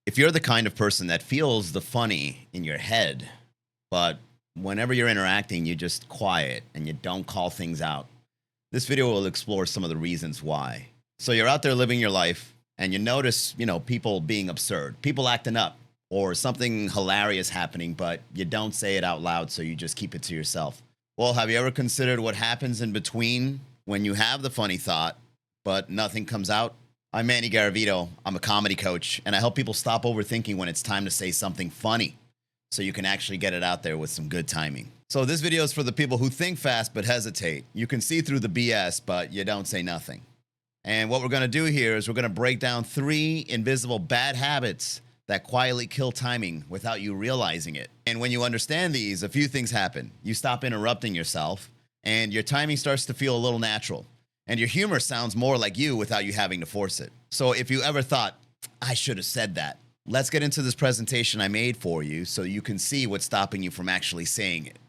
If you're the kind of person that feels the funny in your head, but whenever you're interacting, you just quiet and you don't call things out, this video will explore some of the reasons why. So you're out there living your life and you notice, people being absurd, people acting up, or something hilarious happening, but you don't say it out loud, so you just keep it to yourself. Well, have you ever considered what happens in between when you have the funny thought, but nothing comes out? I'm Manny Garavito. I'm a comedy coach, and I help people stop overthinking when it's time to say something funny so you can actually get it out there with some good timing. So this video is for the people who think fast but hesitate. You can see through the BS, but you don't say nothing. And what we're going to do here is we're going to break down 3 invisible bad habits that quietly kill timing without you realizing it. And when you understand these, a few things happen. You stop interrupting yourself, and your timing starts to feel a little natural. And your humor sounds more like you without you having to force it. So if you ever thought, I should have said that, let's get into this presentation I made for you so you can see what's stopping you from actually saying it.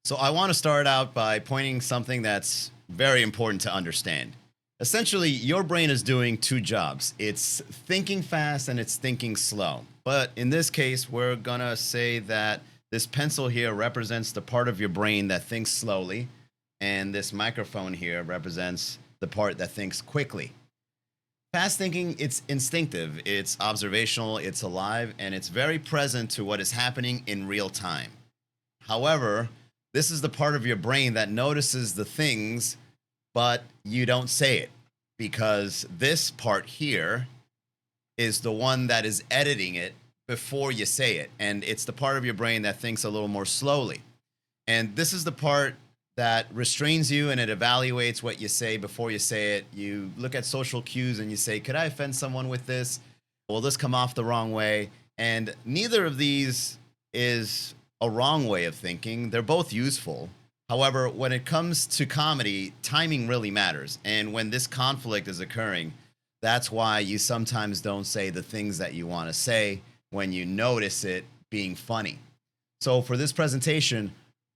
So I want to start out by pointing something that's very important to understand. Essentially, your brain is doing 2 jobs. It's thinking fast and it's thinking slow. But in this case, we're going to say that this pencil here represents the part of your brain that thinks slowly, and this microphone here represents the part that thinks quickly. Fast thinking, it's instinctive, it's observational, it's alive, and it's very present to what is happening in real time. However, this is the part of your brain that notices the things, but you don't say it, because this part here is the one that is editing it before you say it. And it's the part of your brain that thinks a little more slowly. And this is the part that restrains you, and it evaluates what you say before you say it. You look at social cues and you say, could I offend someone with this? Will this come off the wrong way? And neither of these is a wrong way of thinking. They're both useful. However, when it comes to comedy, timing really matters. And when this conflict is occurring, that's why you sometimes don't say the things that you want to say when you notice it being funny. So for this presentation,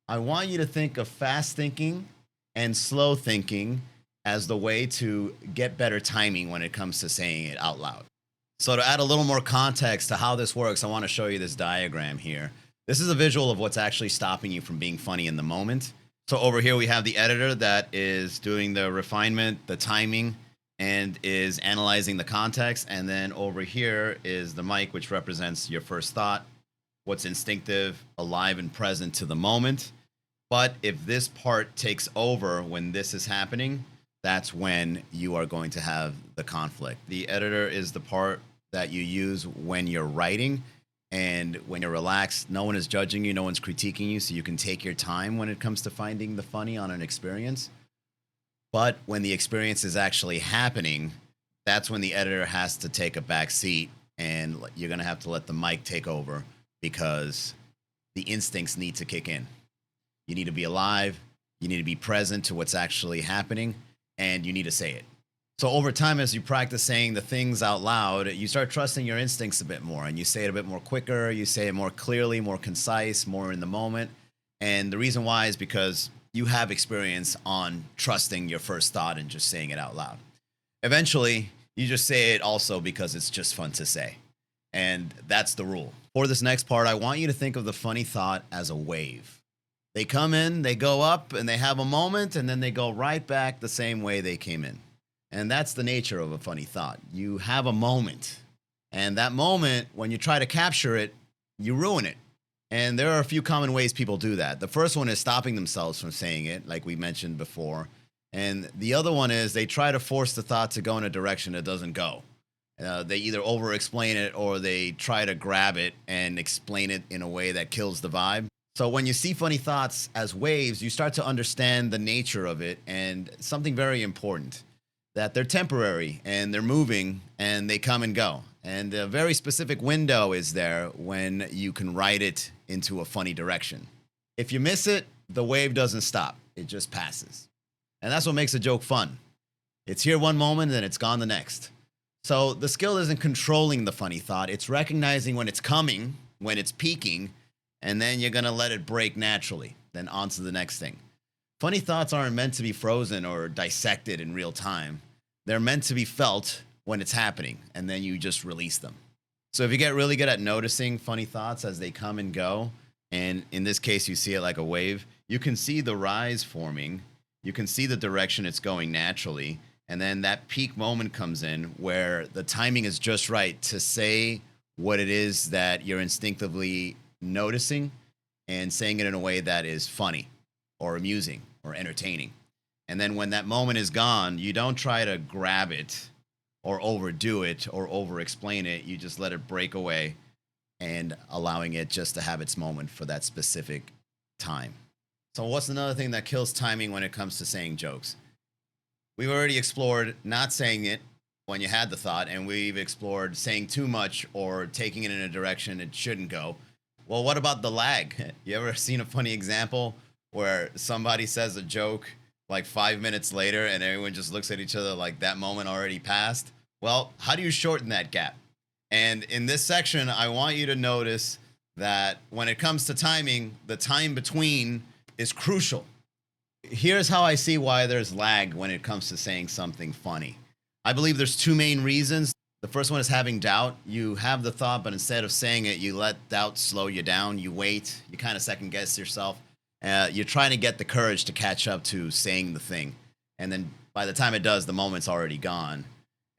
I want you to think of fast thinking and slow thinking as the way to get better timing when it comes to saying it out loud. So to add a little more context to how this works, I want to show you this diagram here. This is a visual of what's actually stopping you from being funny in the moment. So over here we have the editor that is doing the refinement, the timing, and is analyzing the context. And then over here is the mic, which represents your first thought, what's instinctive, alive, and present to the moment. But if this part takes over when this is happening, that's when you are going to have the conflict. The editor is the part that you use when you're writing, and when you're relaxed, no one is judging you, no one's critiquing you, so you can take your time when it comes to finding the funny on an experience. But when the experience is actually happening, that's when the editor has to take a back seat, and you're going to have to let the mic take over because the instincts need to kick in. You need to be alive, you need to be present to what's actually happening, and you need to say it. So over time, as you practice saying the things out loud, you start trusting your instincts a bit more, and you say it a bit more quicker, you say it more clearly, more concise, more in the moment. And the reason why is because you have experience on trusting your first thought and just saying it out loud. Eventually, you just say it also because it's just fun to say. And that's the rule. For this next part, I want you to think of the funny thought as a wave. They come in, they go up, and they have a moment, and then they go right back the same way they came in. And that's the nature of a funny thought. You have a moment, and that moment, when you try to capture it, you ruin it. And there are a few common ways people do that. The first one is stopping themselves from saying it, like we mentioned before. And the other one is they try to force the thought to go in a direction that doesn't go. They either over-explain it or they try to grab it and explain it in a way that kills the vibe. So when you see funny thoughts as waves, you start to understand the nature of it, and something very important, that they're temporary and they're moving and they come and go. And a very specific window is there when you can ride it into a funny direction. If you miss it, the wave doesn't stop. It just passes. And that's what makes a joke fun. It's here one moment and it's gone the next. So the skill isn't controlling the funny thought. It's recognizing when it's coming, when it's peaking, and then you're going to let it break naturally. Then on to the next thing. Funny thoughts aren't meant to be frozen or dissected in real time. They're meant to be felt when it's happening, and then you just release them. So if you get really good at noticing funny thoughts as they come and go, and in this case you see it like a wave, you can see the rise forming, you can see the direction it's going naturally, and then that peak moment comes in where the timing is just right to say what it is that you're instinctively noticing and saying it in a way that is funny or amusing or entertaining. And then when that moment is gone, you don't try to grab it or overdo it or over explain it. You just let it break away and allowing it just to have its moment for that specific time. So, what's another thing that kills timing when it comes to saying jokes? We've already explored not saying it when you had the thought, and we've explored saying too much or taking it in a direction it shouldn't go. Well, what about the lag? You ever seen a funny example where somebody says a joke like 5 minutes later and everyone just looks at each other like that moment already passed? Well, how do you shorten that gap? And in this section, I want you to notice that when it comes to timing, the time between is crucial. Here's how I see why there's lag when it comes to saying something funny. I believe there's two main reasons. The first one is having doubt. You have the thought, but instead of saying it, you let doubt slow you down. You wait, you kind of second guess yourself. You're trying to get the courage to catch up to saying the thing. And then by the time it does, the moment's already gone.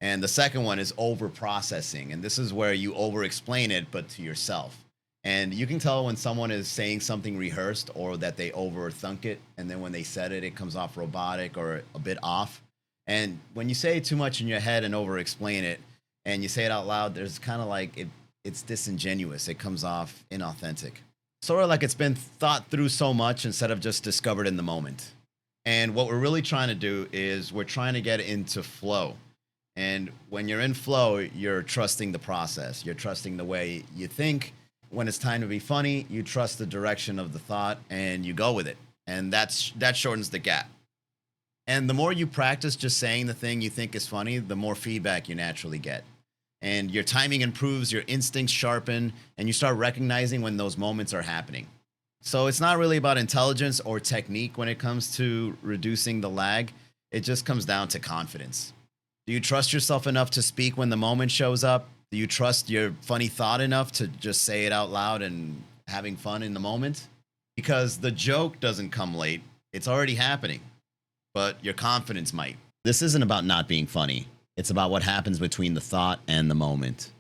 And the second one is over processing. And this is where you over explain it, but to yourself. And you can tell when someone is saying something rehearsed or that they overthunk it. And then when they said it, it comes off robotic or a bit off. And when you say too much in your head and over explain it and you say it out loud, there's kind of like it's disingenuous. It comes off inauthentic. Sort of like it's been thought through so much instead of just discovered in the moment. And what we're really trying to do is we're trying to get into flow. And when you're in flow, you're trusting the process. You're trusting the way you think. When it's time to be funny, you trust the direction of the thought and you go with it. And that shortens the gap. And the more you practice just saying the thing you think is funny, the more feedback you naturally get. And your timing improves, your instincts sharpen, and you start recognizing when those moments are happening. So it's not really about intelligence or technique when it comes to reducing the lag. It just comes down to confidence. Do you trust yourself enough to speak when the moment shows up? Do you trust your funny thought enough to just say it out loud and having fun in the moment? Because the joke doesn't come late, it's already happening, but your confidence might. This isn't about not being funny. It's about what happens between the thought and the moment.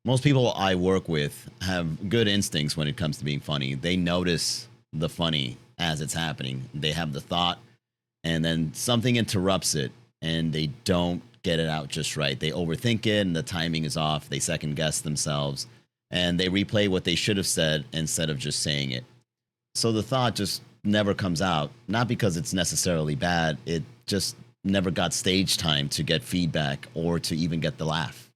Most people I work with have good instincts when it comes to being funny. They notice the funny as it's happening. They have the thought, and then something interrupts it, and they don't get it out just right. They overthink it, and the timing is off. They second guess themselves, and they replay what they should have said instead of just saying it. So the thought just never comes out, not because it's necessarily bad. It just never got stage time to get feedback or to even get the laugh.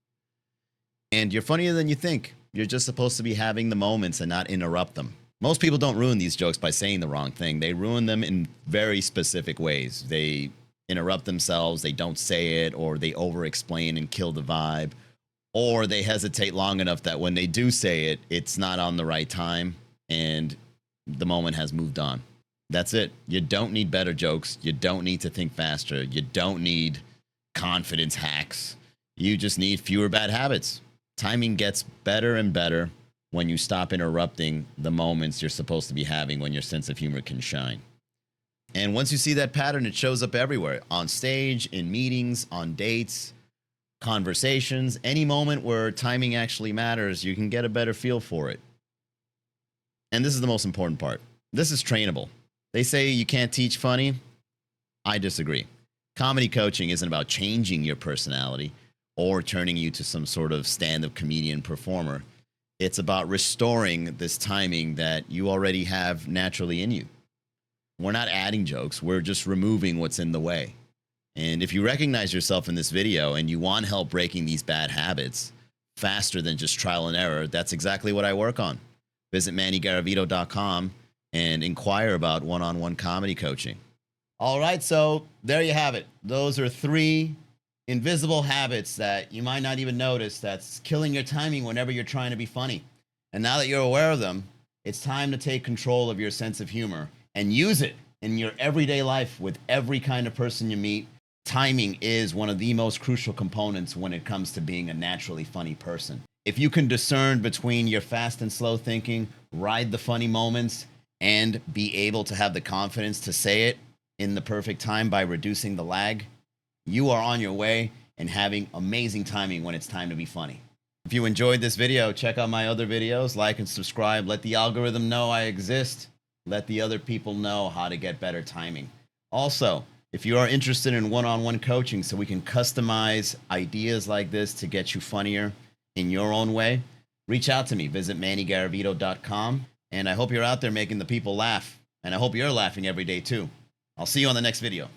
And you're funnier than you think. You're just supposed to be having the moments and not interrupt them. Most people don't ruin these jokes by saying the wrong thing. They ruin them in very specific ways. They interrupt themselves, they don't say it, or they over-explain and kill the vibe, or they hesitate long enough that when they do say it, it's not on the right time and the moment has moved on. That's it. You don't need better jokes. You don't need to think faster. You don't need confidence hacks. You just need fewer bad habits. Timing gets better and better when you stop interrupting the moments you're supposed to be having when your sense of humor can shine. And once you see that pattern, it shows up everywhere. On stage, in meetings, on dates, conversations, any moment where timing actually matters, you can get a better feel for it. And this is the most important part. This is trainable. They say you can't teach funny. I disagree. Comedy coaching isn't about changing your personality or turning you to some sort of stand-up comedian performer. It's about restoring this timing that you already have naturally in you. We're not adding jokes. We're just removing what's in the way. And if you recognize yourself in this video and you want help breaking these bad habits faster than just trial and error, that's exactly what I work on. Visit MannyGaravito.com and inquire about one-on-one comedy coaching. All right, so there you have it. Those are 3 invisible habits that you might not even notice that's killing your timing whenever you're trying to be funny. And now that you're aware of them, it's time to take control of your sense of humor and use it in your everyday life with every kind of person you meet. Timing is one of the most crucial components when it comes to being a naturally funny person. If you can discern between your fast and slow thinking, ride the funny moments, and be able to have the confidence to say it in the perfect time by reducing the lag, you are on your way and having amazing timing when it's time to be funny. If you enjoyed this video, check out my other videos, like and subscribe. Let the algorithm know I exist. Let the other people know how to get better timing. Also, if you are interested in one-on-one coaching so we can customize ideas like this to get you funnier in your own way, reach out to me. Visit mannygaravito.com. And I hope you're out there making the people laugh. And I hope you're laughing every day too. I'll see you on the next video.